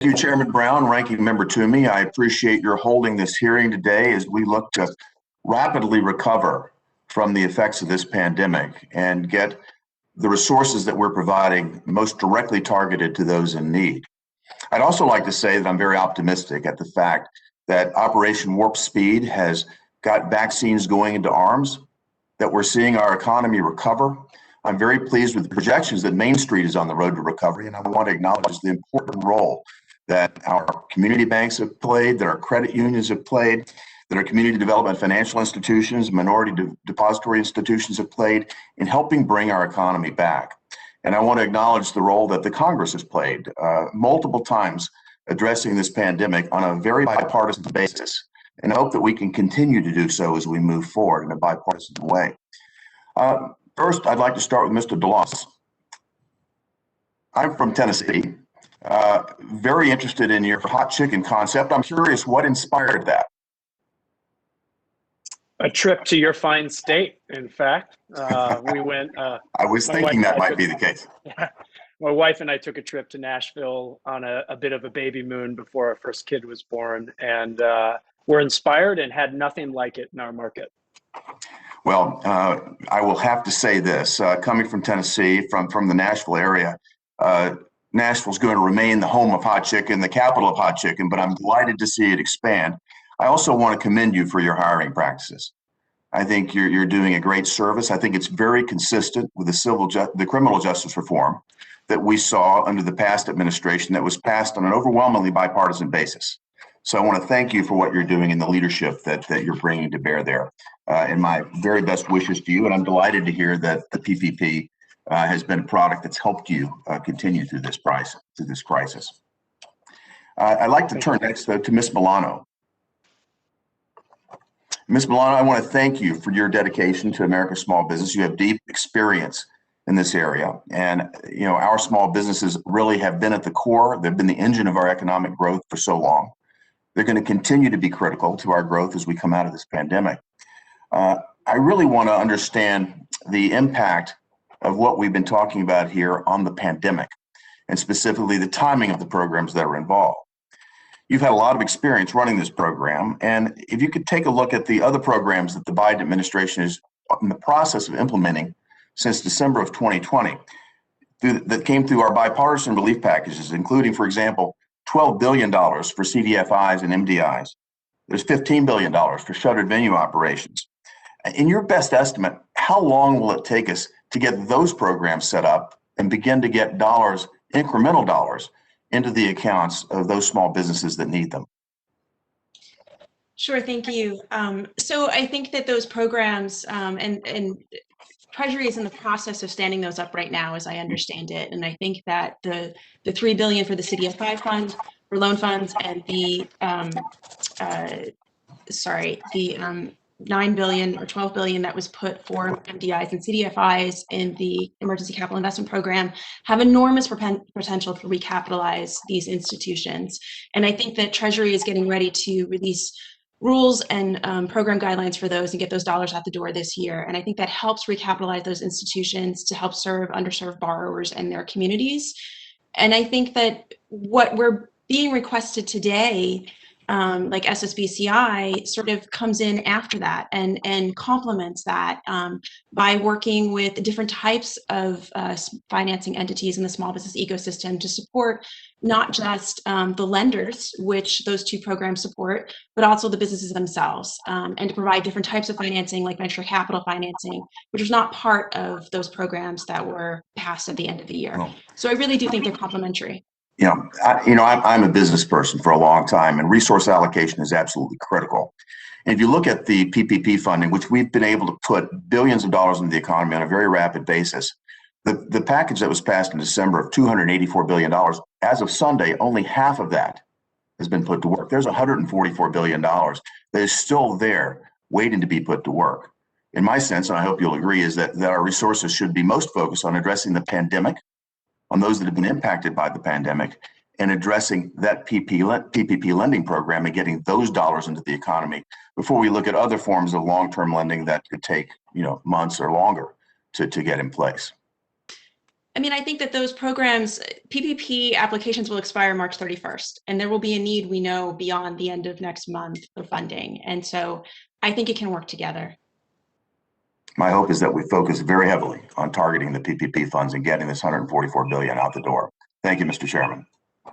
Thank you, Chairman Brown, Ranking Member Toomey. I appreciate your holding this hearing today as we look to rapidly recover from the effects of this pandemic and get the resources that we're providing most directly targeted to those in need. I'd also like to say that I'm very optimistic at the fact that Operation Warp Speed has got vaccines going into arms, that we're seeing our economy recover. I'm very pleased with the projections that Main Street is on the road to recovery, and I want to acknowledge the important role that our community banks have played, that our credit unions have played, that our community development financial institutions, minority depository institutions have played in helping bring our economy back. And I want to acknowledge the role that the Congress has played multiple times addressing this pandemic on a very bipartisan basis. And I hope that we can continue to do so as we move forward in a bipartisan way. First, I'd like to start with Mr. DeLoss. I'm from Tennessee. Very interested in your hot chicken concept. I'm curious what inspired that. A trip to your fine state, in fact. We went. I was thinking that might be the case. Yeah, my wife and I took a trip to Nashville on a bit of a baby moon before our first kid was born, and we're inspired and had nothing like it in our market. Well, I will have to say this, coming from Tennessee, from the Nashville area, Nashville's going to remain the home of hot chicken, the capital of hot chicken, but I'm delighted to see it expand. I also want to commend you for your hiring practices. I think you're doing a great service. I think it's very consistent with the criminal justice reform that we saw under the past administration that was passed on an overwhelmingly bipartisan basis. So I want to thank you for what you're doing and the leadership that you're bringing to bear there. And my very best wishes to you. And I'm delighted to hear that the PPP has been a product that's helped you continue through this crisis. I'd like to turn next though to Ms. Milano. Ms. Milano, I want to thank you for your dedication to America's small business. You have deep experience in this area, and our small businesses really have been at the core. They've been the engine of our economic growth for so long. They're going to continue to be critical to our growth as we come out of this pandemic. I really want to understand the impact of what we've been talking about here on the pandemic, and specifically the timing of the programs that are involved. You've had a lot of experience running this program, and if you could take a look at the other programs that the Biden administration is in the process of implementing since December of 2020, that came through our bipartisan relief packages, including, for example, $12 billion for CDFIs and MDIs. There's $15 billion for shuttered venue operations. In your best estimate, how long will it take us to get those programs set up and begin to get dollars, incremental dollars, into the accounts of those small businesses that need them? Sure, thank you. So I think that those programs and Treasury is in the process of standing those up right now, as I understand it. And I think that the $3 billion for the CDFI fund, for loan funds, and the $9 billion or $12 billion that was put for MDIs and CDFIs in the Emergency Capital Investment Program have enormous potential to recapitalize these institutions. And I think that Treasury is getting ready to release rules and program guidelines for those and get those dollars out the door this year. And I think that helps recapitalize those institutions to help serve underserved borrowers and their communities. And I think that what we're being requested today, like SSBCI, sort of comes in after that and complements that by working with different types of financing entities in the small business ecosystem to support not just the lenders, which those two programs support, but also the businesses themselves, and to provide different types of financing like venture capital financing, which was not part of those programs that were passed at the end of the year. Oh. So I really do think they're complementary. I'm a business person for a long time, and resource allocation is absolutely critical. And if you look at the PPP funding, which we've been able to put billions of dollars into the economy on a very rapid basis, the package that was passed in December of $284 billion, as of Sunday, only half of that has been put to work. There's $144 billion that is still there waiting to be put to work. In my sense, and I hope you'll agree, is that our resources should be most focused on addressing the pandemic, on those that have been impacted by the pandemic, and addressing that PPP lending program and getting those dollars into the economy before we look at other forms of long-term lending that could take months or longer to get in place. I mean, I think that those programs, PPP applications will expire March 31st, and there will be a need, we know, beyond the end of next month for funding. And so I think it can work together. My hope is that we focus very heavily on targeting the PPP funds and getting this 144 billion out the door. Thank you, Mr. Chairman.